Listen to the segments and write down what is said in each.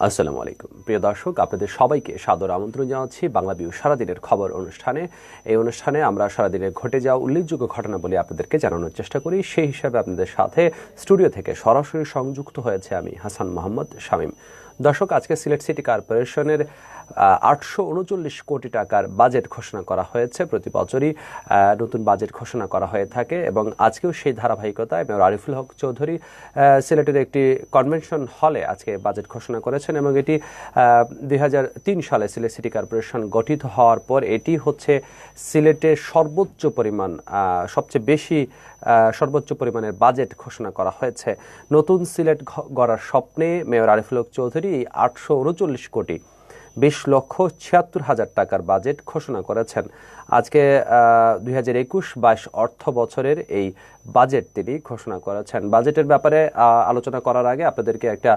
আসসালামু আলাইকুম প্রিয় দর্শক, আপনাদের সবাইকে সাদর আমন্ত্রণ জানাচ্ছি বাংলা ভিউ সারাদিনের খবর অনুষ্ঠানে। এই অনুষ্ঠানে আমরা সারাদিনের ঘটে যাওয়া উল্লেখযোগ্য ঘটনাবলী আপনাদেরকে জানানোর চেষ্টা করি। সেই হিসাবে আপনাদের সাথে স্টুডিও থেকে সরাসরি সংযুক্ত হয়েছে আমি হাসান মোহাম্মদ শামীম। দর্শক, আজকে সিলেট সিটি কর্পোরেশনের 839 কোটি টাকার বাজেট ঘোষণা করা হয়েছে। প্রতি বছরই নতুন বাজেট ঘোষণা করা হয়ে থাকে এবং আজকেও সেই ধারাবাহিকতায় মেয়র আরিফুল হক চৌধুরী সিলেটের একটি কনভেনশন হলে আজকে বাজেট ঘোষণা করেছেন এবং এটি 2003 সালে সিলেট সিটি কর্পোরেশন গঠিত হওয়ার পর এটি হচ্ছে সিলেটের সর্বোচ্চ পরিমাণের বাজেট ঘোষণা করা হয়েছে। নতুন সিলেট গড়ার স্বপ্নে মেয়র আরিফুল হক চৌধুরী 839 কোটি 20,76,000 টাকার বাজেট ঘোষণা করেছেন। আজকে 2021-22 অর্থ বছরের এই বাজেট তিনি ঘোষণা করেছেন। বাজেটের ব্যাপারে আলোচনা করার আগে আপনাদেরকে একটা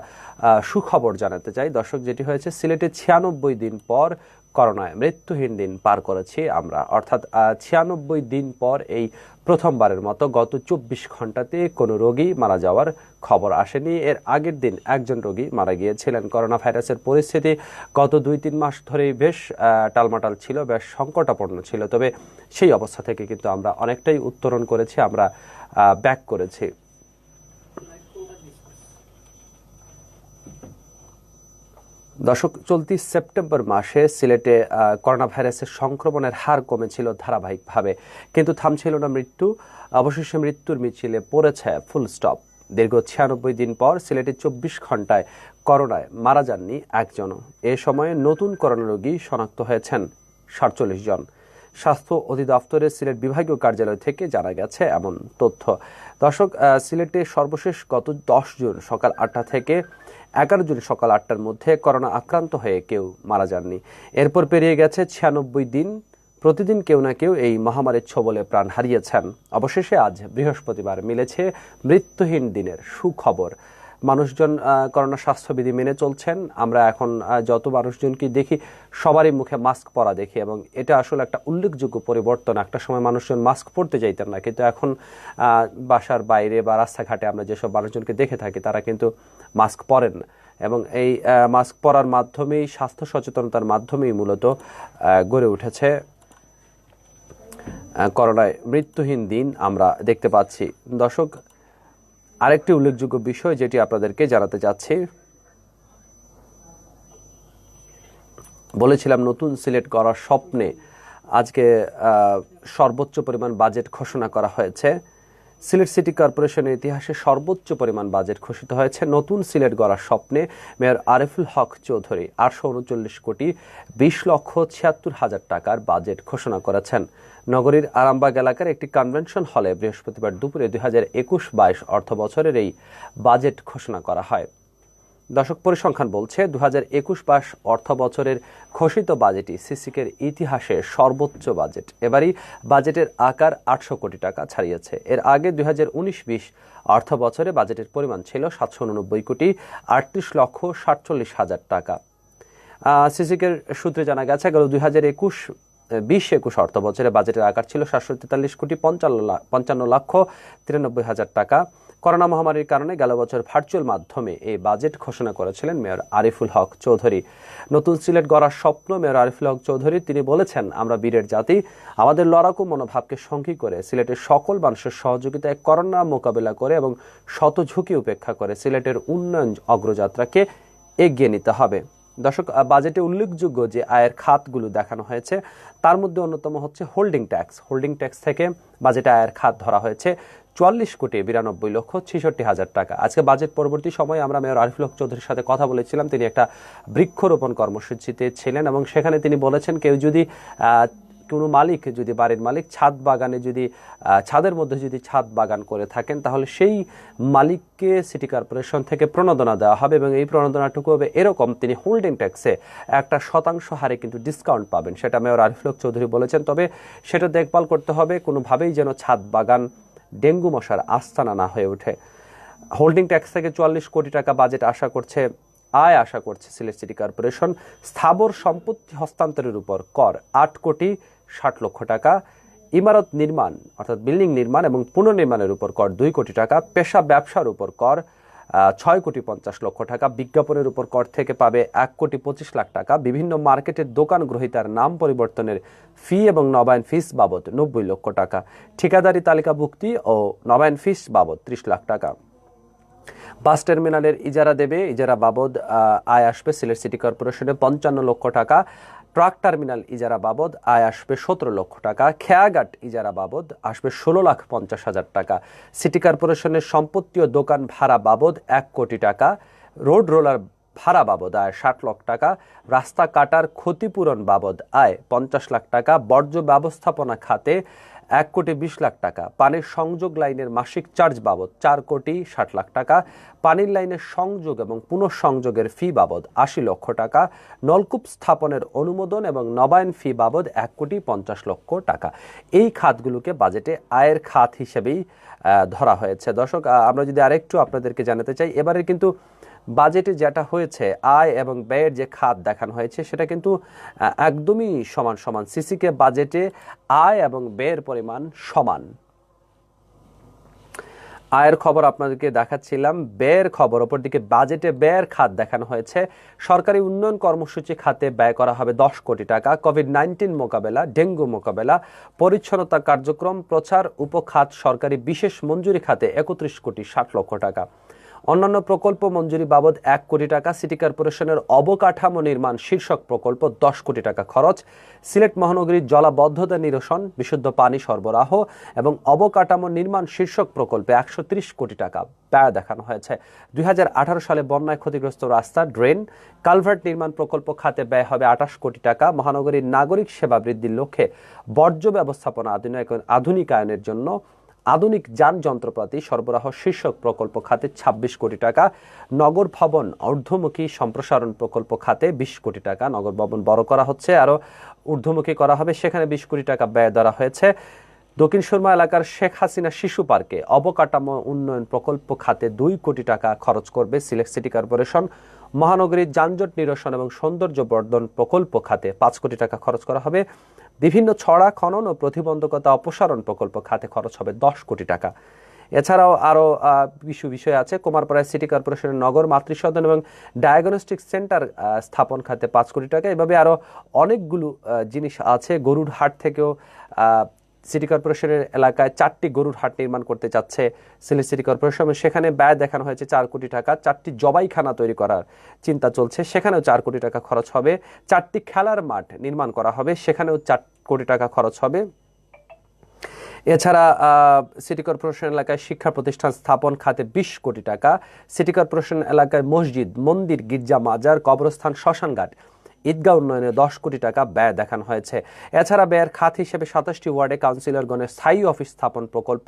সুখবর জানাতে চাই দর্শক, যেটি হয়েছে সিলেটে 96 দিন পর করোনায় মৃত্যুহীন দিন পার করেছি আমরা। অর্থাৎ 96 দিন পর এই প্রথমবারের মতো গত 24 ঘন্টাতে কোনো রোগী মারা যাওয়ার খবর আসেনি। এর আগের দিন একজন রোগী মারা গিয়েছিলেন। করোনা ভাইরাসের পরিস্থিতি গত 2-3 মাস ধরেই বেশ টালমাটাল ছিল, বেশ সংকটাপন্ন ছিল। তবে সেই অবস্থা থেকে কিন্তু আমরা অনেকটাই উত্তরণ করেছি, আমরা ব্যাক করেছি। দর্শক, চলতি সেপ্টেম্বর মাসে সিলেটে করোনা ভাইরাসের সংক্রমণের হার কমেছিল ধারাবাহিকভাবে, কিন্তু থামছিল না মৃত্যু। অবশেষে মৃত্যুর মিছিলে পড়েছে ফুল স্টপ। দীর্ঘ 96 দিন পর সিলেটে 24 ঘন্টায় করোনায় মারা যাননি একজনও। এ সময়ে নতুন করোনা রোগী শনাক্ত হয়েছেন 47 জন। স্বাস্থ্য অধিদপ্তরের সিলেট বিভাগীয় কার্যালয় থেকে জানা গেছে এমন তথ্য। দর্শক, সিলেটে সর্বশেষ গত 10 জুন সকাল 8টা থেকে 11 জুন সকাল 8টার মধ্যে করোনা আক্রান্ত হয়ে কেউ মারা যাননি। এরপর পেরিয়ে গেছে 96 দিন। প্রতিদিন কেউ না কেউ এই মহামারীর ছোবলে প্রাণ হারিয়েছেন। অবশেষে আজ বৃহস্পতিবার মিলেছে মৃত্যুহীন দিনের সুখবর। মানুষজন করোনা স্বাস্থ্যবিধি মেনে চলছেন। আমরা এখন যত মানুষজনকে দেখি সবারই মুখে মাস্ক পরা দেখি এবং এটা আসলে একটা উল্লেখযোগ্য পরিবর্তন। একটা সময় মানুষজন মাস্ক পরতে চাইতেন না, কিন্তু এখন বাসার বাইরে বা রাস্তাঘাটে আমরা যেসব মানুষজনকে দেখে থাকি তারা কিন্তু মাস্ক পরেন না এবং এই মাস্ক পরার মাধ্যমেই, স্বাস্থ্য সচেতনতার মাধ্যমেই মূলত গড়ে উঠেছে করোনায় মৃত্যুহীন দিন আমরা দেখতে পাচ্ছি। দর্শক, আরেকটি উল্লেখযোগ্য বিষয় যেটি আপনাদেরকে জানাতে চাচ্ছি, বলেছিলাম নতুন সিলেট গড়ার স্বপ্নে আজকে সর্বোচ্চ পরিমাণ বাজেট ঘোষণা করা হয়েছে। সিলেট সিটি কর্পোরেশনের ইতিহাসে সর্বোচ্চ পরিমাণ বাজেট ঘোষিত হয়েছে। নতুন সিলেট গড়ার স্বপ্নে মেয়র আরিফুল হক চৌধুরী 839 কোটি 20,76,000 টাকার বাজেট ঘোষণা করেছেন। নগরীর আরামবাগ এলাকার একটি কনভেনশন হলে বৃহস্পতিবার দুপুরে 2021-22 অর্থ বছরের এই বাজেট ঘোষণা করা হয়। দর্শক, পরিসংখ্যান বলছে 2021-22 অর্থ বছরের ঘোষিত বাজেটই সিসিকের ইতিহাসে সর্বোচ্চ বাজেট। এবারই বাজেটের আকার 800 কোটি টাকা ছাড়িয়েছে। এর আগে 2019-20 অর্থ বছরে বাজেটের পরিমাণ ছিল 789 কোটি 38,47,000 টাকা। সিসিকের সূত্রে জানা গেছে গেল 2021 অর্থ বছরে বাজেটের আকার ছিল 743 কোটি 55,93,000 টাকা। করোনা মহামারীর কারণে গেল বছর ভার্চুয়াল মাধ্যমে এই বাজেট ঘোষণা করেছিলেন মেয়র আরিফুল হক চৌধুরী। নতুন সিলেট গড়ার স্বপ্ন মেয়র আরিফুল হক চৌধুরী। তিনি বলেছেন, আমরা বীরের জাতি, আমাদের লড়াকু মনোভাবকে সঙ্গী করে সিলেটের সকল মানুষের সহযোগিতায় করোনা মোকাবেলা করে এবং শত ঝুঁকি উপেক্ষা করে সিলেটের উন্নয়ন অগ্রযাত্রাকে এগিয়ে নিতে হবে। দর্শক, বাজেটে উল্লেখযোগ্য যে আয়ের খাতগুলো দেখানো হয়েছে তার মধ্যে অন্যতম হচ্ছে হোল্ডিং ট্যাক্স। হোল্ডিং ট্যাক্স থেকে বাজেটে আয়ের খাত ধরা হয়েছে 44 কোটি 92,66,000 টাকা। আজকে বাজেট পরবর্তী সময়ে আমরা মেয়র আরিফুল হক চৌধুরীর সাথে কথা বলেছিলাম। তিনি একটা বৃক্ষরোপণ কর্মসূচিতে ছিলেন এবং সেখানে তিনি বলেছেন, কেউ যদি কোনো মালিক, যদি বাড়ির মালিক ছাদ বাগানে যদি ছাদের মধ্যে যদি ছাদ বাগান করে থাকেন তাহলে সেই মালিককে সিটি কর্পোরেশন থেকে প্রণোদনা দেওয়া হবে এবং এই প্রণোদনাটুকু হবে এরকম, তিনি হোল্ডিং ট্যাক্সে 1% হারে কিন্তু ডিসকাউন্ট পাবেন। সেটা মেয়র আরিফুল হক চৌধুরী বলেছেন। তবে সেটা দেখভাল করতে হবে কোনোভাবেই যেন ছাদ বাগান ডেঙ্গু মশার আস্তানা না হয়ে ওঠে। হোল্ডিং ট্যাক্স থেকে 44 কোটি টাকা বাজেট আশা করছে সিলেট সিটি কর্পোরেশন। স্থাবর সম্পত্তি হস্তান্তরের উপর কর 8 কোটি 60 লক্ষ টাকা। ইমারত নির্মাণ অর্থাৎ বিল্ডিং নির্মাণ এবং পুনর্নির্মাণের উপর কর 2 কোটি টাকা। পেশা ব্যবসার উপর কর 6,50,00,000 টাকা, বিজ্ঞাপনের উপর কর থেকে পাবে 1,25,00,000 টাকা, বিভিন্ন মার্কেটের দোকান গ্রহীতার নাম পরিবর্তনের ফি এবং নবায়ন ফিস বাবদ 90,00,000 টাকা, ঠিকাদারি তালিকাভুক্তি ও নবায়ন ফিস বাবদ 30,00,000 টাকা। বাস টার্মিনালের ইজারা দেবে, ইজারা বাবদ আয় আসবে সিলেট সিটি কর্পোরেশনে 55,00,000 টাকা, ট্রাক টার্মিনাল ইজারা বাবদ আয় আসবে 17,00,000 টাকা, খেয়াঘাট ইজারা বাবদ আসবে 16,50,000 টাকা, সিটি কর্পোরেশনের সম্পত্তি ও দোকান ভাড়া বাবদ 1 কোটি টাকা, রোড রোলার ভাড়া বাবদ আয় 60,00,000 টাকা, রাস্তা কাটার ক্ষতিপূরণ বাবদ আয় 50,00,000 টাকা, বর্জ্য ব্যবস্থাপনা খাতে 1,20,00,000 টাকা, পানির সংযোগ লাইনের মাসিক চার্জ বাবদ 4,60,00,000 টাকা, পানির লাইনের সংযোগ এবং পুনঃসংযোগের ফি বাবদ 80,00,000 টাকা, নলকূপ স্থাপনের অনুমোদন এবং নবায়ন ফি বাবদ 1,50,00,000 টাকা। এই খাতগুলোকে বাজেটে আয়ের খাত হিসেবেই ধরা হয়েছে। দর্শক, আমরা যদি আরেকটু আপনাদেরকে জানাতে চাই, এবারে কিন্তু বাজেটে যেটা হয়েছে আয় এবং ব্যয়ের যে খাত দেখানো হয়েছে সেটা কিন্তু একদমই সমান সমান। সিসিকে বাজেটে আয় এবং ব্যয়ের পরিমাণ সমান। আয়ের খবর আপনাদেরকে দেখাচ্ছিলাম, ব্যয়ের খবর অপরদিকে বাজেটে ব্যয়ের খাত দেখানো হয়েছে। সরকারি উন্নয়ন কর্মসূচি খাতে ব্যয় করা হবে 10 কোটি টাকা, কোভিড-19 মোকাবেলা, ডেঙ্গু মোকাবেলা, পরিচ্ছন্নতা কার্যক্রম প্রচার উপখাত সরকারি বিশেষ মঞ্জুরি খাতে 31,60,00,000 টাকা। অন্যান্য প্রকল্প মঞ্জুরি বাবদ 1 কোটি টাকা, সিটি কর্পোরেশনের অবকাঠামো নির্মাণ শীর্ষক প্রকল্প 10 কোটি টাকা খরচ, সিলেট মহানগরীর জলাবদ্ধতা নিরসন, বিশুদ্ধ পানি সরবরাহ এবং অবকাঠামো নির্মাণ শীর্ষক প্রকল্পে 130 কোটি টাকা ব্যয় দেখানো হয়েছে। 2018 সালে বন্যায় ক্ষতিগ্রস্ত রাস্তা, ড্রেন, কালভার্ট নির্মাণ প্রকল্প খাতে ব্যয় হবে 28 কোটি টাকা। মহানগরীর নাগরিক সেবা বৃদ্ধির লক্ষ্যে বর্জ্য ব্যবস্থাপনা আধুনিকায়নের জন্য আধুনিক যান যন্ত্রপাতি সরবরাহ শীর্ষক প্রকল্প খাতে 26 কোটি টাকা, নগর ভবন ঊর্ধ্বমুখী সম্প্রসারণ প্রকল্প খাতে 20 কোটি টাকা। নগর ভবন বড় করা হচ্ছে, আরো ঊর্ধ্বমুখী করা হবে, সেখানে 20 কোটি টাকা ব্যয় ধরা হয়েছে। দক্ষিণ সুরমা এলাকার শেখ হাসিনা শিশু পার্কে অবকাঠামো উন্নয়ন প্রকল্প খাতে 2 কোটি টাকা খরচ করবে সিলেট সিটি কর্পোরেশন। মহানগরীর যানজট নিরসন এবং সৌন্দর্য বর্ধন প্রকল্প খাতে 5 কোটি টাকা খরচ করা হবে। বিভিন্ন ছড়া খনন ও প্রতিবন্ধকতা অপসারণ প্রকল্প খাতে খরচ হবে 10 কোটি টাকা। এছাড়াও আরও কিছু বিষয় আছে। কুমারপাড়ায় সিটি কর্পোরেশনের নগর মাতৃসদন এবং ডায়াগনস্টিক সেন্টার স্থাপন খাতে 5 কোটি টাকা। এভাবে আরও অনেকগুলো জিনিস আছে। গরুর হাট থেকেও সিটি কর্পোরেশনের এলাকায় 4টি গরুর হাট নির্মাণ করতে চাচ্ছে সিলেট সিটি কর্পোরেশন, সেখানে ব্যয় দেখানো হয়েছে 4 কোটি টাকা। 4টি জবাইখানা তৈরি করার চিন্তা চলছে, সেখানেও 4 কোটি টাকা খরচ হবে। 4টি খেলার মাঠ নির্মাণ করা হবে, সেখানেও 4 কোটি টাকা খরচ হবে। এছাড়া সিটি কর্পোরেশন এলাকায় শিক্ষা প্রতিষ্ঠান স্থাপন খাতে 20 কোটি টাকা। সিটি কর্পোরেশন এলাকায় মসজিদ, মন্দির, গির্জা, মাজার, কবরস্থান, শ্মশানঘাট, ঈদগাহ উন্নয়নে 10 কোটি টাকা ব্যয় দেখানো হয়েছে। এছাড়া ব্যয়ের খাত হিসেবে 27টি ওয়ার্ডে কাউন্সিলরগণের স্থায়ী অফিস স্থাপন প্রকল্প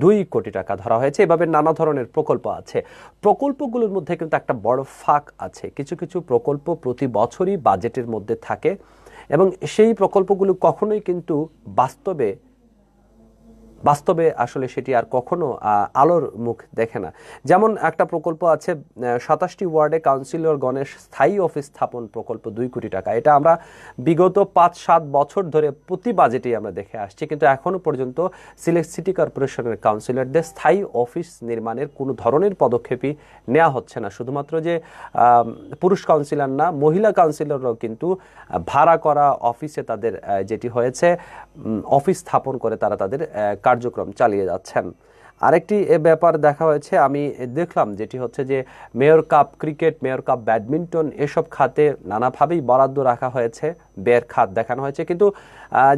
2 কোটি টাকা ধরা হয়েছে। এভাবে নানা ধরনের প্রকল্প আছে। প্রকল্পগুলোর মধ্যে কিন্তু একটা বড় ফাঁক আছে। কিছু কিছু প্রকল্প প্রতি বছরই বাজেটের মধ্যে থাকে এবং সেই প্রকল্পগুলো কখনোই কিন্তু বাস্তবে আসলে সেটি আর কখনো আলোর মুখ দেখে না। যেমন একটা প্রকল্প আছে 27টি ওয়ার্ডে কাউন্সিলরগণের স্থায়ী অফিস স্থাপন প্রকল্প 2 কোটি টাকা। এটা আমরা বিগত 5-7 বছর ধরে প্রতি বাজেটেই আমরা দেখে আসছি, কিন্তু এখনো পর্যন্ত সিলেট সিটি কর্পোরেশনের কাউন্সিলরদের স্থায়ী অফিস নির্মাণের কোনো ধরনের পদক্ষেপই নেওয়া হচ্ছে না। শুধুমাত্র যে পুরুষ কাউন্সিলর না, মহিলা কাউন্সিলররাও কিন্তু ভাড়া করা অফিসে তাদের যেটি হয়েছে অফিস স্থাপন করে তারা তাদের কার্যক্রম চালিয়ে যাচ্ছেন। আরেকটি ব্যাপার দেখা হয়েছে, আমি দেখলাম, যেটি হচ্ছে যে mayor cup cricket, mayor cup badminton, এসব খাতে নানাভাবেই বরাদ্দ রাখা হয়েছে, ব্যয়ের খাত দেখানো হয়েছে। কিন্তু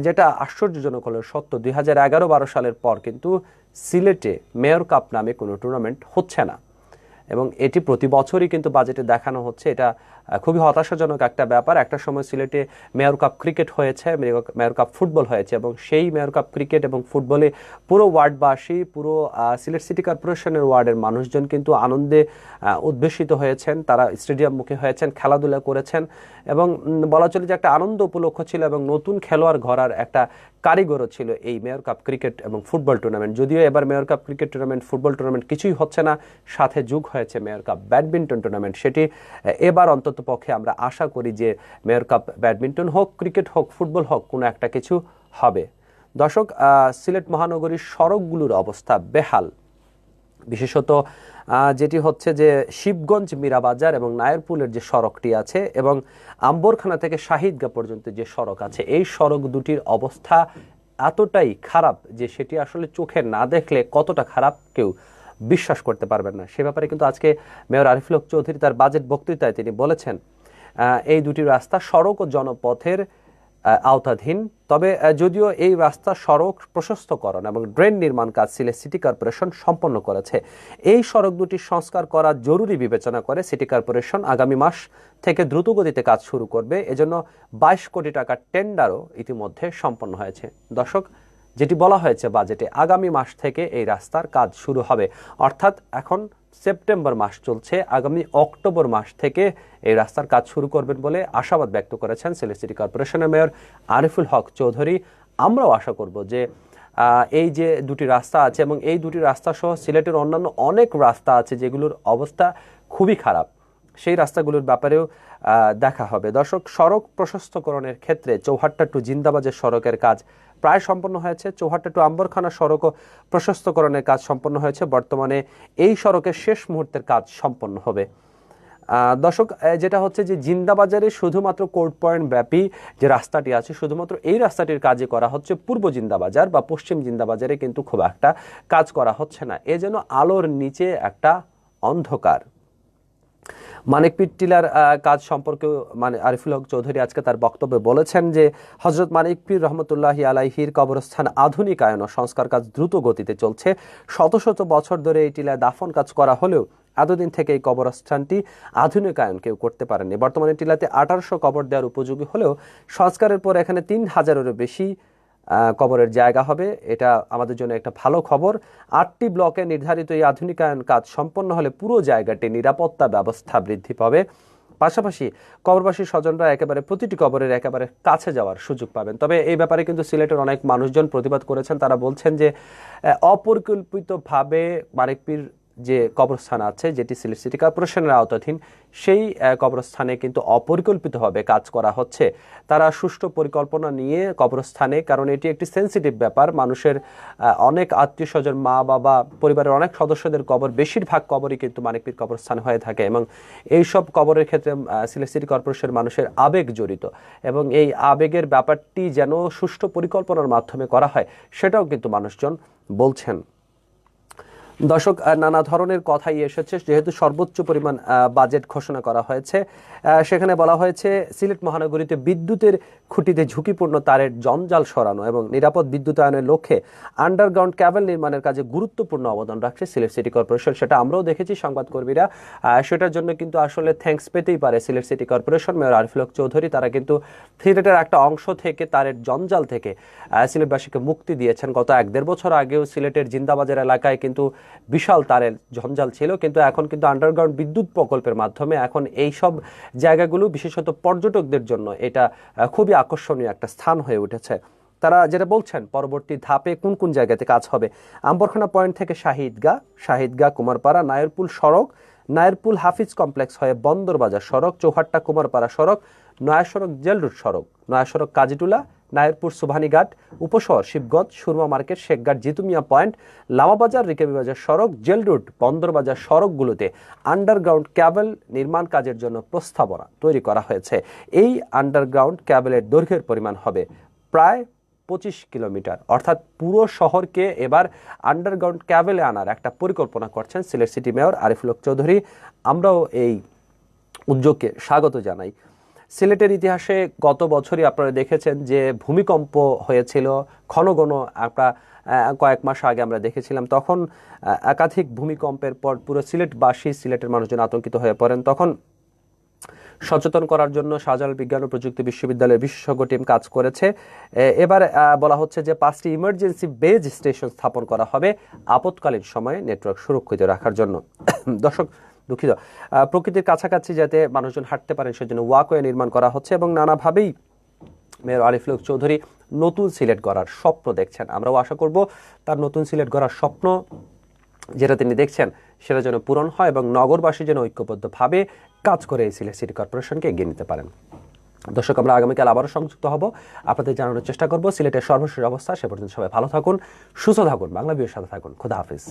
যেটা আশ্চর্যজনক হলো সত্য, 2011-12 সালের পর কিন্তু সিলেটে মেয়র কাপ নামে কোনো টুর্নামেন্ট হচ্ছে না এবং এটি প্রতি বছরই কিন্তু বাজেটে দেখানো হচ্ছে। এটা খুবই হতাশাজনক একটা ব্যাপার। একটা সময় সিলেটে মেয়র কাপ ক্রিকেট হয়েছে, মেয়র কাপ ফুটবল হয়েছে এবং সেই মেয়র কাপ ক্রিকেট এবং ফুটবলে পুরো ওয়ার্ডবাসী, পুরো সিলেট সিটি কর্পোরেশনের ওয়ার্ডের মানুষজন কিন্তু আনন্দে উদ্বেসিত হয়েছেন। তারা স্টেডিয়াম মুখী হয়েছেন, খেলাধুলা করেছেন এবং বলা চলে যে একটা আনন্দ উপলক্ষ ছিল এবং নতুন খেলোয়াড় গড়ার একটা কারিগরও ছিল এই মেয়র কাপ ক্রিকেট এবং ফুটবল টুর্নামেন্ট। যদিও এবার mayor cup cricket tournament, football tournament কিছুই হচ্ছে না, সাথে যোগ হয়েছে মেয়র কাপ ব্যাডমিন্টন টুর্নামেন্ট। সেটি এবার অন্তত পক্ষে আমরা আশা করি যে মেয়র কাপ ব্যাডমিন্টন হোক, ক্রিকেট হোক, ফুটবল হোক, কোনো একটা কিছু হবে। দর্শক, সিলেট মহানগরীর সড়কগুলোর অবস্থা বেহাল। বিশেষত যেটি হচ্ছে যে শিবগঞ্জ মীরাবাজার এবং নায়েরপুলের যে সড়কটি আছে এবং আম্বরখানা থেকে শাহিদগা পর্যন্ত যে সড়ক আছে, এই সড়ক দুটির অবস্থা এতটাই খারাপ যে সেটি আসলে চোখে না দেখলে কতটা খারাপ কেউ বিশ্বাস করতে পারবেন না। সে ব্যাপারে কিন্তু আজকে মেয়র আরিফুল হক চৌধুরী তার বাজেট বক্তৃতায় তিনি বলেছেন এই দুটি রাস্তা সড়ক ও জনপথের আওতাধীন। তবে যদিও এই রাস্তা সড়ক প্রশস্তকরণ এবং ড্রেন নির্মাণ কাজ সিলেট সিটি কর্পোরেশন সম্পন্ন করেছে, এই সড়ক দুটি সংস্কার করা জরুরি বিবেচনা করে সিটি কর্পোরেশন আগামী মাস থেকে দ্রুতগতিতে কাজ শুরু করবে। এজন্য 22 কোটি টাকার টেন্ডারও ইতিমধ্যে সম্পন্ন হয়েছে। দর্শক, যেটি বলা হয়েছে বাজেটে, আগামী মাস থেকে এই রাস্তার কাজ শুরু হবে, অর্থাৎ এখন সেপ্টেম্বর মাস চলছে, আগামী অক্টোবর মাস থেকে এই রাস্তার কাজ শুরু করবেন বলে আশাবাদ ব্যক্ত করেছেন সিলেট সিটি কর্পোরেশনের মেয়র আরিফুল হক চৌধুরী। আমরাও আশা করব যে এই যে দুটি রাস্তা আছে এবং এই দুটি রাস্তা সহ সিলেটের অন্যান্য অনেক রাস্তা আছে যেগুলোর অবস্থা খুবই খারাপ, সেই রাস্তাগুলোর ব্যাপারেও দেখা হবে। দর্শক, সড়ক প্রশস্তকরণের ক্ষেত্রে চৌহাট্টা টু জিন্দাবাজের সড়কের কাজ প্রায় সম্পন্ন হয়েছে। চৌহাট্টা টু আম্বরখানা সড়কও প্রশস্তকরণের কাজ সম্পন্ন হয়েছে। বর্তমানে এই সড়কের শেষ মুহূর্তের কাজ সম্পন্ন হবে। দর্শক, যেটা হচ্ছে যে জিন্দাবাজারে শুধুমাত্র কোর্ট পয়েন্ট ব্যাপী যে রাস্তাটি আছে, শুধুমাত্র এই রাস্তাটির কাজে করা হচ্ছে। পূর্ব জিন্দাবাজার বা পশ্চিম জিন্দাবাজারে কিন্তু খুব একটা কাজ করা হচ্ছে না। এ যেন আলোর নিচে একটা অন্ধকার। মানিকপীর টিলার কাজ সম্পর্কে আরিফুল হক চৌধুরী আজকে তার বক্তব্যে বলেছেন যে হযরত মানিকপীর রহমতুল্লাহি আলাইহির কবরস্থান আধুনিকায়ন ও সংস্কার কাজ দ্রুত গতিতে চলছে। শত শত বছর ধরে এই টিলায় দাফন কাজ করা হলেও এতদিন থেকে এই কবরস্থানটি আধুনিকায়ন কেউ করতে পারেনি। বর্তমানে টিলাতে 1800 কবর দেওয়ার উপযোগী হলেও সংস্কারের পর এখানে 3000-এরও বেশি কবরের জায়গা হবে। এটা আমাদের জন্য একটা ভালো খবর। 8টি ব্লকে নির্ধারিত এই আধুনিকায়ন কাজ সম্পন্ন হলে পুরো জায়গাটি নিরাপত্তা ব্যবস্থা বৃদ্ধি পাবে। পাশাপাশি কবরবাসী স্বজনরা একেবারে প্রতিটি কবরের একেবারে কাছে যাওয়ার সুযোগ পাবেন। তবে এই ব্যাপারে কিন্তু সিলেটের অনেক মানুষজন প্রতিবাদ করেছেন। তারা বলছেন যে অপরিকল্পিতভাবে মানিকপীর যে কবরস্থান আছে, যেটি সিলেট সিটি কর্পোরেশনের আওতাধীন, সেই কবরস্থানে কিন্তু অপরিকল্পিতভাবে কাজ করা হচ্ছে। তারা সুষ্ঠু পরিকল্পনা নিয়ে কবরস্থানে, কারণ এটি একটি সেন্সিটিভ ব্যাপার, মানুষের অনেক আত্মীয় স্বজন, মা বাবা, পরিবারের অনেক সদস্যদের কবর, বেশিরভাগ কবরই কিন্তু মানিকপীর কবরস্থান হয়ে থাকে এবং এইসব কবরের ক্ষেত্রে সিলেট সিটি কর্পোরেশনের মানুষের আবেগ জড়িত এবং এই আবেগের ব্যাপারটি যেন সুষ্ঠু পরিকল্পনার মাধ্যমে করা হয়, সেটাও কিন্তু মানুষজন বলছেন। দর্শক, নানা ধরনের কথাই এসেছে। যেহেতু সর্বোচ্চ পরিমাণ বাজেট ঘোষণা করা হয়েছে, সেখানে বলা হয়েছে সিলেট মহানগরীতে বিদ্যুতের খুঁটিতে ঝুঁকিপূর্ণ তারের জঞ্জাল সরানো এবং নিরাপদ বিদ্যুতায়নের লক্ষ্যে আন্ডারগ্রাউন্ড ক্যাবেল নির্মাণের কাজে গুরুত্বপূর্ণ অবদান রাখছে সিলেট সিটি কর্পোরেশন। সেটা আমরাও দেখেছি সংবাদকর্মীরা। সেটার জন্য কিন্তু আসলে থ্যাঙ্কস পেতেই পারে Sylhet city corporation, mayor Ariful Haque Chowdhury. তারা কিন্তু সিলেটের একটা অংশ থেকে, তারের জঞ্জাল থেকে সিলেটবাসীকে মুক্তি দিয়েছেন। গত 1-1.5 বছর আগেও সিলেটের জিন্দাবাজার এলাকায় কিন্তু বিশাল তারের জঞ্জাল ছিল, কিন্তু এখন কিন্তু আন্ডারগ্রাউন্ড বিদ্যুৎ প্রকল্পের মাধ্যমে এখন এই সব জায়গাগুলো বিশেষত পর্যটকদের জন্য এটা খুবই আকর্ষণীয় একটা স্থান হয়ে উঠেছে। তারা যেটা বলছেন, পরবর্তী ধাপে কোন কোন জায়গাতে কাজ হবে, আম্বরখানা পয়েন্ট থেকে শাহিদগা কুমারপাড়া নায়েরপুল সড়ক, নায়েরপুল হাফিজ কমপ্লেক্স হয়ে বন্দরবাজার সড়ক, চৌহাট্টা কুমারপাড়া সড়ক, নয়া সড়ক জেল রুট সড়ক, নয়া সড়ক কাজীটুলা, নায়েরপুর সুবহানীঘাট, উপশহর শিবগঞ্জ, সুরমা মার্কেট, শেখঘাট জিতুমিয়া পয়েন্ট, লামাবাজার রিকাবিবাজার সড়ক, জেল রুট, বন্দরবাজার সড়কগুলোতে আন্ডারগ্রাউন্ড ক্যাবেল নির্মাণ কাজের জন্য প্রস্তাবনা তৈরি করা হয়েছে। এই আন্ডারগ্রাউন্ড ক্যাবেলের দৈর্ঘ্যের পরিমাণ হবে প্রায় 25 কিলোমিটার, অর্থাৎ পুরো শহরকে এবার আন্ডারগ্রাউন্ড ক্যাবেলে আনার একটা পরিকল্পনা করছেন সিলেট সিটি মেয়র আরিফুল হক চৌধুরী। আমরাও এই উদ্যোগকে স্বাগত জানাই। সিলেটের ইতিহাসে গত বছরই আপনারা দেখেছেন যে ভূমিকম্প হয়েছিল ঘন ঘন। কয়েক মাস আগে আমরা দেখেছিলাম, তখন একাধিক ভূমিকম্পের পর পুরো সিলেটবাসী, সিলেটের মানুষজন আতঙ্কিত হয়ে পড়েন। তখন সচেতন করার জন্য শাহজালাল বিজ্ঞান ও প্রযুক্তি বিশ্ববিদ্যালয়ের বিশেষজ্ঞ টিম কাজ করেছে। এবার বলা হচ্ছে যে 5টি ইমার্জেন্সি বেজ স্টেশন স্থাপন করা হবে আপৎকালীন সময়ে নেটওয়ার্ক সুরক্ষিত রাখার জন্য। দর্শক, দুঃখিত, প্রকৃতির কাছাকাছি যাতে মানুষজন হাঁটতে পারেন সেজন্য ওয়াকওয়ে নির্মাণ করা হচ্ছে এবং নানাভাবেই মেয়র আরিফুল হক চৌধুরী নতুন সিলেট গড়ার স্বপ্ন দেখছেন। আমরাও আশা করব তার নতুন সিলেট গড়ার স্বপ্ন যেটা তিনি দেখছেন সেটা যেন পূরণ হয় এবং নগরবাসী যেন ঐক্যবদ্ধভাবে কাজ করে এই সিলেট সিটি কর্পোরেশনকে এগিয়ে নিতে পারেন। দর্শক, আমরা আগামীকাল আবারও সংযুক্ত হব, আপনাদের জানানোর চেষ্টা করব সিলেটের সর্বশেষ অবস্থা। সে পর্যন্ত সবাই ভালো থাকুন, সুস্থ থাকুন, বাংলা বিয়ের সাথে থাকুন। খোদা হাফিজ।